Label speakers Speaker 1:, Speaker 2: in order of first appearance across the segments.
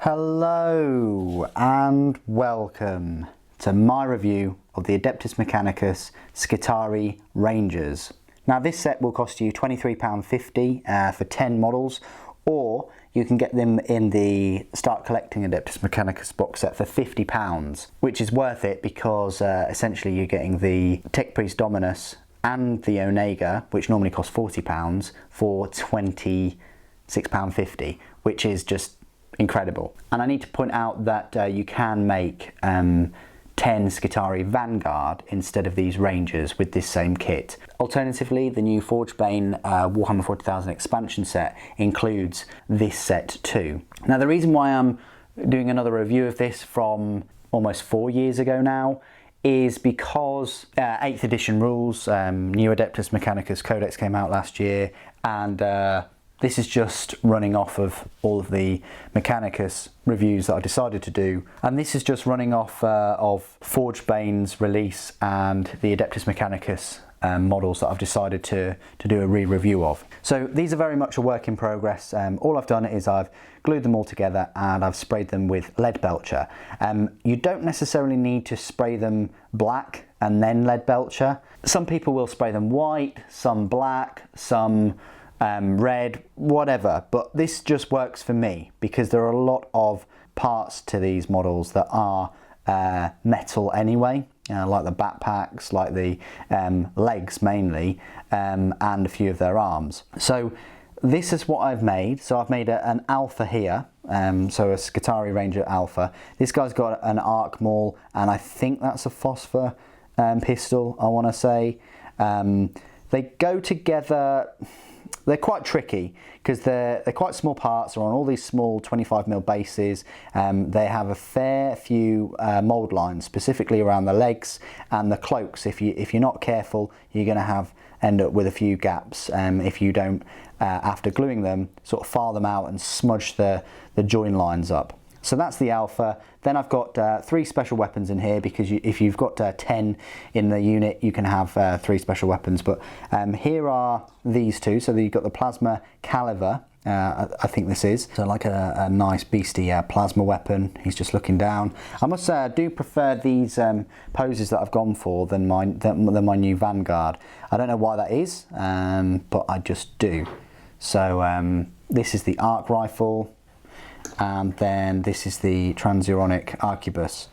Speaker 1: Hello and welcome to my review of the Adeptus Mechanicus Skitarii Rangers. Now this set will cost you £23.50 for 10 models, or you can get them in the Start Collecting Adeptus Mechanicus box set for £50, which is worth it because essentially you're getting the Tech Priest Dominus and the Onega, which normally cost £40, for £26.50, which is just incredible. And I need to point out that you can make 10 Skitarii Vanguard instead of these Rangers with this same kit. Alternatively, the new Forgebane Warhammer 40,000 expansion set includes this set too. Now the reason why I'm doing another review of this from almost 4 years ago now is because 8th edition rules, new Adeptus Mechanicus Codex came out last year, and this is just running off of all of the Mechanicus reviews that I decided to do. And this is just running off of Forgebane's release and the Adeptus Mechanicus models that I've decided to do a re-review of. So these are very much a work in progress. All I've done is I've glued them all together and I've sprayed them with lead belcher. You don't necessarily need to spray them black and then lead belcher. Some people will spray them white, some black, some red, whatever, but this just works for me because there are a lot of parts to these models that are metal anyway, like the backpacks, like the legs mainly, and a few of their arms. So this is what I've made. So I've made an alpha here, so a Skitarii Ranger alpha. This guy's got an arc maul, and I think that's a phosphor pistol, I want to say. They go together. They're quite tricky because they're quite small parts. They're on all these small 25mm bases. They have a fair few mould lines, specifically around the legs and the cloaks. If you're not careful, you're going to end up with a few gaps if you don't, after gluing them, sort of file them out and smudge the join lines up. So that's the alpha. Then I've got 3 special weapons in here because if you've got 10 in the unit, you can have 3 special weapons. But here are these two. So you've got the plasma caliver, I think this is. So like a nice beastie plasma weapon. He's just looking down. I must say I do prefer these poses that I've gone for than my new Vanguard. I don't know why that is, but I just do. So this is the arc rifle. And then this is the transuronic arquebus.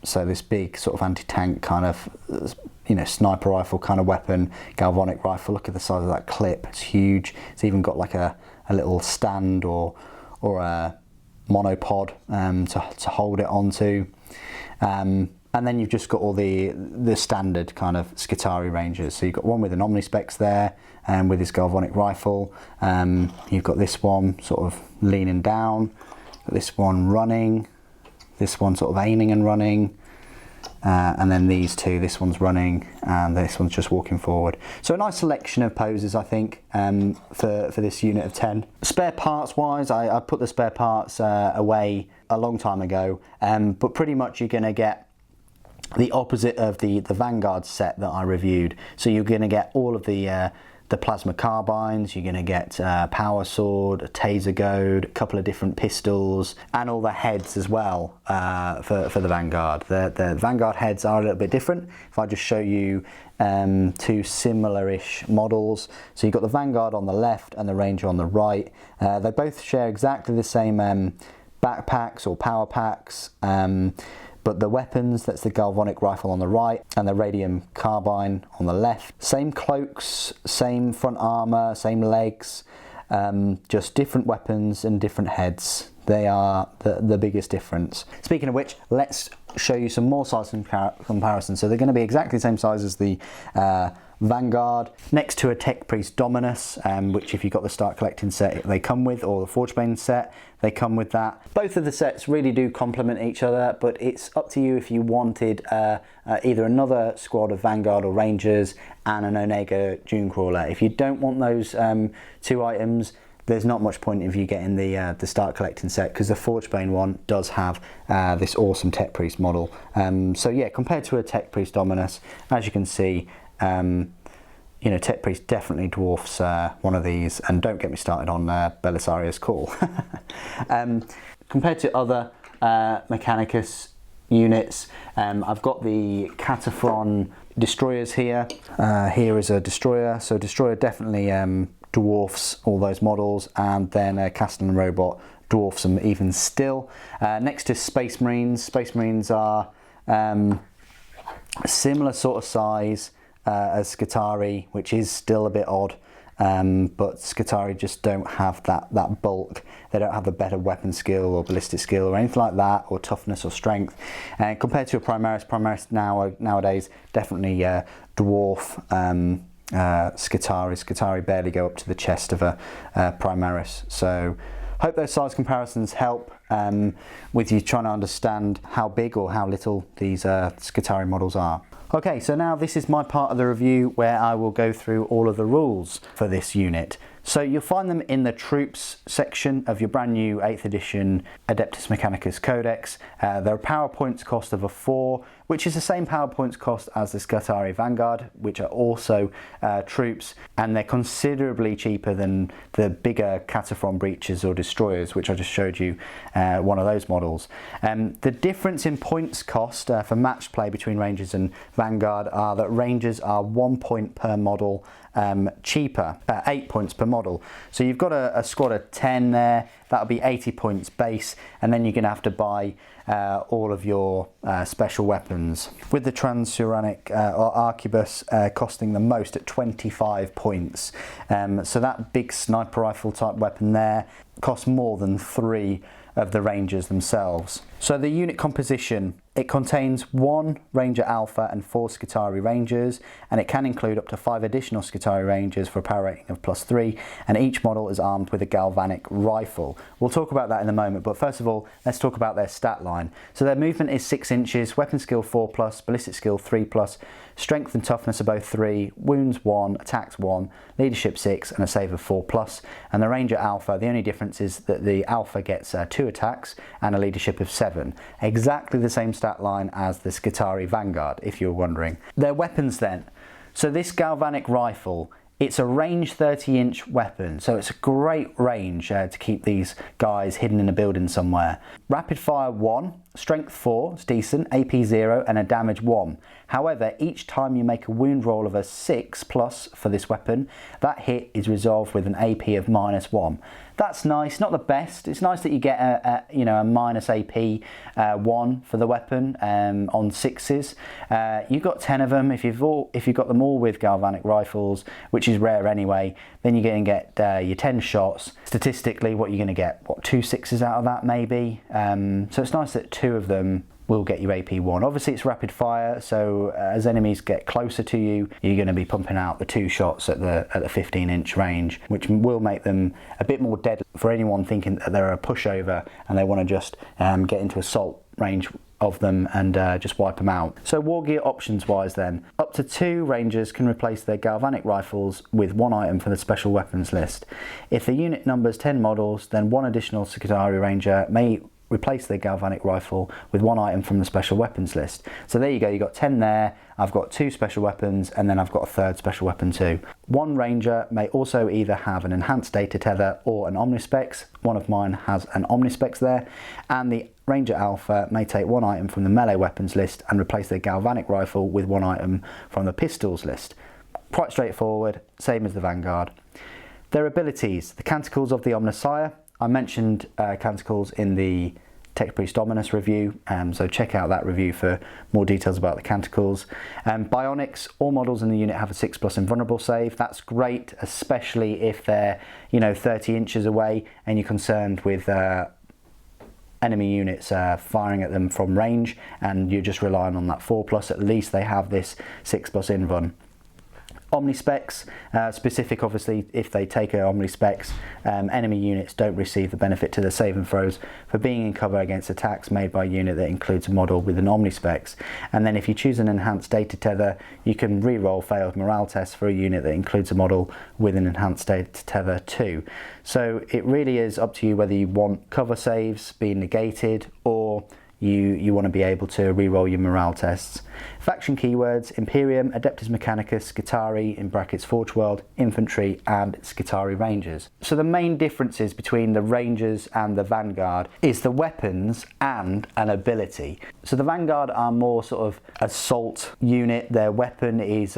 Speaker 1: So this big sort of anti-tank kind of, sniper rifle kind of weapon, galvanic rifle. Look at the size of that clip, it's huge. It's even got like a little stand or a monopod to hold it onto. And then you've just got all the standard kind of Skitarii Rangers. So you've got one with an Omnispecs there, with his galvanic rifle. You've got this one sort of leaning down, this one running, this one sort of aiming and running, and then these two, this one's running and this one's just walking forward. So a nice selection of poses, I think, for this unit of 10. Spare parts wise, I put the spare parts away a long time ago, but pretty much you're going to get the opposite of the Vanguard set that I reviewed. So you're going to get all of the plasma carbines, you're going to get a power sword, a taser goad, a couple of different pistols, and all the heads as well for the Vanguard. The Vanguard heads are a little bit different. If I just show you 2 similar-ish models. So you've got the Vanguard on the left and the Ranger on the right. They both share exactly the same backpacks or power packs. But the weapons, that's the galvanic rifle on the right and the radium carbine on the left. Same cloaks, same front armour, same legs, just different weapons and different heads. They are the biggest difference. Speaking of which, let's show you some more size comparisons. So they're going to be exactly the same size as the Vanguard, next to a Tech Priest Dominus, which if you've got the Start Collecting set they come with, or the Forgebane set, they come with that. Both of the sets really do complement each other, but it's up to you if you wanted either another squad of Vanguard or Rangers and an Onega Dunecrawler. If you don't want those 2 items, there's not much point of you getting the Start Collecting set, because the Forgebane one does have this awesome Tech Priest model. So yeah, compared to a Tech Priest Dominus, as you can see, Tech Priest definitely dwarfs one of these, and don't get me started on Belisarius Call. Compared to other Mechanicus units, I've got the Cataphren destroyers here. Here is a destroyer, so destroyer definitely dwarfs all those models, and then a Castellan robot dwarfs them even still. Next to Space Marines. Space Marines are a similar sort of size as Skitarii, which is still a bit odd, but Skitarii just don't have that bulk. They don't have the better weapon skill or ballistic skill or anything like that, or toughness or strength. Compared to a Primaris nowadays definitely dwarf Skitarii. Skitarii barely go up to the chest of a Primaris. So hope those size comparisons help with you trying to understand how big or how little these Skitarii models are. Okay, so now this is my part of the review where I will go through all of the rules for this unit. So you'll find them in the troops section of your brand new 8th edition Adeptus Mechanicus Codex. There are power points cost of a 4, which is the same power points cost as the Skitarii Vanguard, which are also troops, and they're considerably cheaper than the bigger Cataphren breaches or destroyers, which I just showed you one of those models. The difference in points cost for match play between Rangers and Vanguard are that Rangers are 1 point per model cheaper, 8 points per model. So you've got a squad of 10 there, that'll be 80 points base, and then you're going to have to buy all of your special weapons, with the Transuranic or Arquebus costing the most at 25 points. So that big sniper rifle type weapon there costs more than 3 of the Rangers themselves. So the unit composition, it contains 1 Ranger Alpha and 4 Skitarii Rangers, and it can include up to 5 additional Skitarii Rangers for a power rating of +3, and each model is armed with a galvanic rifle. We'll talk about that in a moment, but first of all, let's talk about their stat line. So their movement is 6 inches, weapon skill 4+, ballistic skill 3+, strength and toughness are both 3, wounds 1, attacks 1, leadership 6, and a save of 4+. And the Ranger Alpha, the only difference is that the Alpha gets 2 attacks and a leadership of 7. Exactly the same stat line as the Skitarii Vanguard, if you're wondering. Their weapons then. So this galvanic rifle, it's a range 30-inch weapon, so it's a great range to keep these guys hidden in a building somewhere. Rapid fire 1, strength 4, it's decent, AP 0, and a damage 1. However, each time you make a wound roll of a 6+ for this weapon, that hit is resolved with an AP of -1. That's nice, not the best. It's nice that you get a minus AP 1 for the weapon on 6s. You've got 10 of them. If you've got them all with galvanic rifles, which is rare anyway, then you're going to get your 10 shots. Statistically, what you're going to get, 2 6s out of that maybe. So it's nice that 2 of them will get you AP 1. Obviously it's rapid fire, so as enemies get closer to you, you're going to be pumping out the 2 shots at the 15-inch range, which will make them a bit more deadly for anyone thinking that they're a pushover and they want to just get into assault range of them and just wipe them out. So war gear options wise then, up to 2 Rangers can replace their galvanic rifles with 1 item from the special weapons list. If the unit numbers 10 models, then 1 additional Skitarii Ranger may replace their galvanic rifle with 1 item from the special weapons list. So there you go, you've got 10 there, I've got 2 special weapons, and then I've got a 3rd special weapon too. 1 Ranger may also either have an enhanced data tether or an Omnispecs. One of mine has an Omnispecs there, and the Ranger Alpha may take 1 item from the melee weapons list and replace their galvanic rifle with 1 item from the pistols list. Quite straightforward, same as the Vanguard. Their abilities, the Canticles of the Omnissiah. I mentioned Canticles in the Tech Priest Dominus review, so check out that review for more details about the Canticles. Bionics, all models in the unit have a 6+ invulnerable save. That's great, especially if they're 30 inches away and you're concerned with enemy units firing at them from range and you're just relying on that 4+. At least they have this 6+ invuln. Omnispecs, specific obviously if they take an Omnispecs, enemy units don't receive the benefit to the save and throws for being in cover against attacks made by a unit that includes a model with an Omnispecs. And then if you choose an enhanced data tether, you can re-roll failed morale tests for a unit that includes a model with an enhanced data tether too. So it really is up to you whether you want cover saves being negated or you want to be able to re-roll your morale tests. Faction keywords: Imperium, Adeptus Mechanicus, Skitarii in brackets Forge World, Infantry and Skitarii Rangers. So the main differences between the Rangers and the Vanguard is the weapons and an ability. So the Vanguard are more sort of assault unit. Their weapon is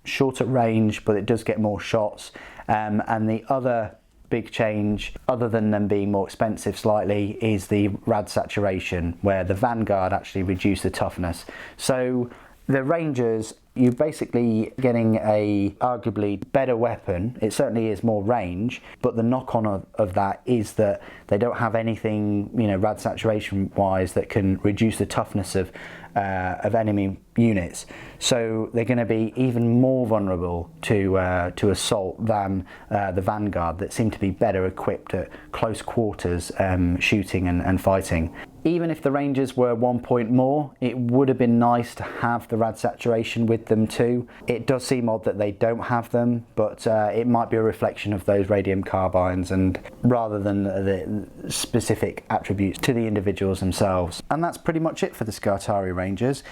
Speaker 1: short at range, but it does get more shots. And the other big change, other than them being more expensive slightly, is the rad saturation, where the Vanguard actually reduce the toughness. So the Rangers, you're basically getting a arguably better weapon. It certainly is more range, but the knock-on of that is that they don't have anything, you know, rad saturation wise that can reduce the toughness of enemy units. So they're going to be even more vulnerable to assault than the Vanguard, that seem to be better equipped at close quarters shooting and fighting. Even if the Rangers were 1 point more, it would have been nice to have the rad saturation with them too. It does seem odd that they don't have them, but it might be a reflection of those radium carbines, and rather than the specific attributes to the individuals themselves. And that's pretty much it for the Skitarii Rangers.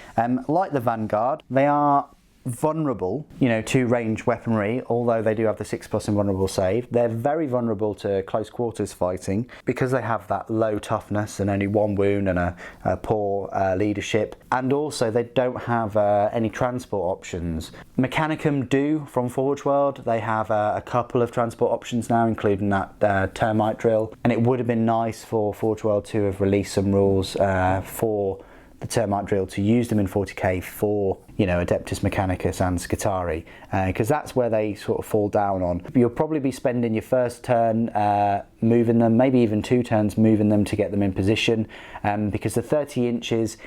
Speaker 1: Like the Vanguard, they are vulnerable, you know, to range weaponry, although they do have the 6+ invulnerable save. They're very vulnerable to close quarters fighting because they have that low toughness and only 1 wound and a poor leadership, and also they don't have any transport options. Mechanicum do from Forge World. They have a couple of transport options now, including that termite drill, and it would have been nice for Forge World to have released some rules for the termite drill, to use them in 40k for, you know, Adeptus Mechanicus and Skitarii, because that's where they sort of fall down on. You'll probably be spending your first turn moving them, maybe even 2 turns moving them to get them in position, because the 30 inches,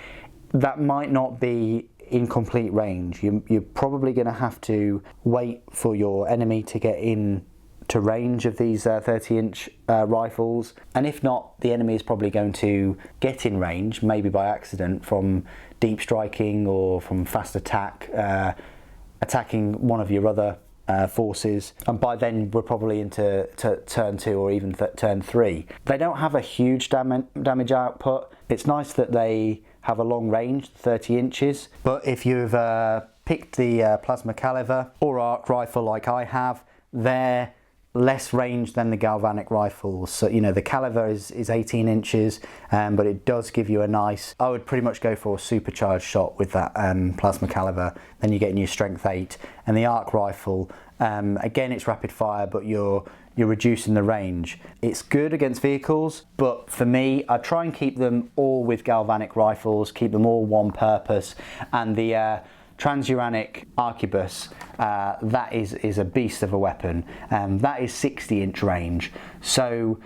Speaker 1: that might not be in complete range. You're probably going to have to wait for your enemy to get in to range of these 30-inch rifles, and if not, the enemy is probably going to get in range, maybe by accident, from deep striking or from fast attack, attacking one of your other forces, and by then we're probably into turn 2 or even turn 3. They don't have a huge damage output. It's nice that they have a long range, 30 inches, but if you've picked the plasma caliber or arc rifle like I have, they're less range than the galvanic rifles. So, you know, the caliber is 18 inches, but it does give you a nice, I would pretty much go for a supercharged shot with that plasma caliber. Then you're getting your strength 8, and the arc rifle, again, it's rapid fire, but you're reducing the range. It's good against vehicles, but for me, I try and keep them all with galvanic rifles, keep them all one purpose, and the Transuranic Arquebus, that is a beast of a weapon. That is 60-inch range. So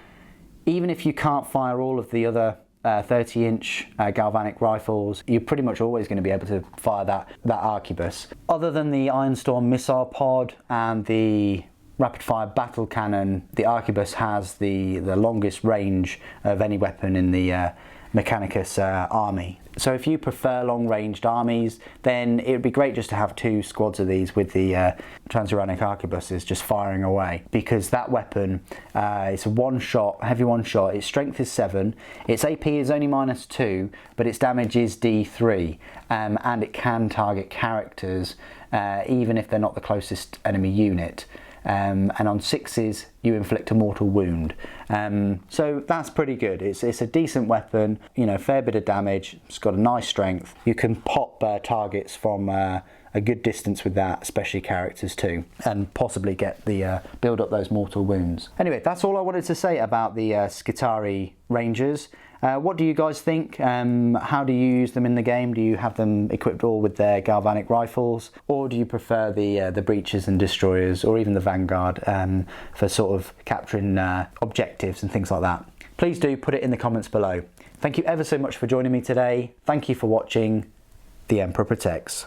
Speaker 1: even if you can't fire all of the other 30-inch galvanic rifles, you're pretty much always going to be able to fire that Arquebus. Other than the Ironstorm missile pod and the rapid fire battle cannon, the Arquebus has the longest range of any weapon in the Mechanicus army. So if you prefer long-ranged armies, then it would be great just to have 2 squads of these with the Transuranic Arquebuses just firing away, because that weapon, it's a one-shot, heavy one-shot. Its strength is 7, its AP is only -2, but its damage is D3, and it can target characters even if they're not the closest enemy unit. And on 6s you inflict a mortal wound, so that's pretty good. It's a decent weapon, you know, fair bit of damage. It's got a nice strength. You can pop targets from a good distance with that, especially characters too, and possibly get the build up those mortal wounds. Anyway, that's all I wanted to say about the Skitarii Rangers. What do you guys think? How do you use them in the game? Do you have them equipped all with their galvanic rifles, or do you prefer the breaches and destroyers, or even the Vanguard for sort of capturing objectives and things like that? Please do put it in the comments below. Thank you ever so much for joining me today. Thank you for watching. The Emperor Protects.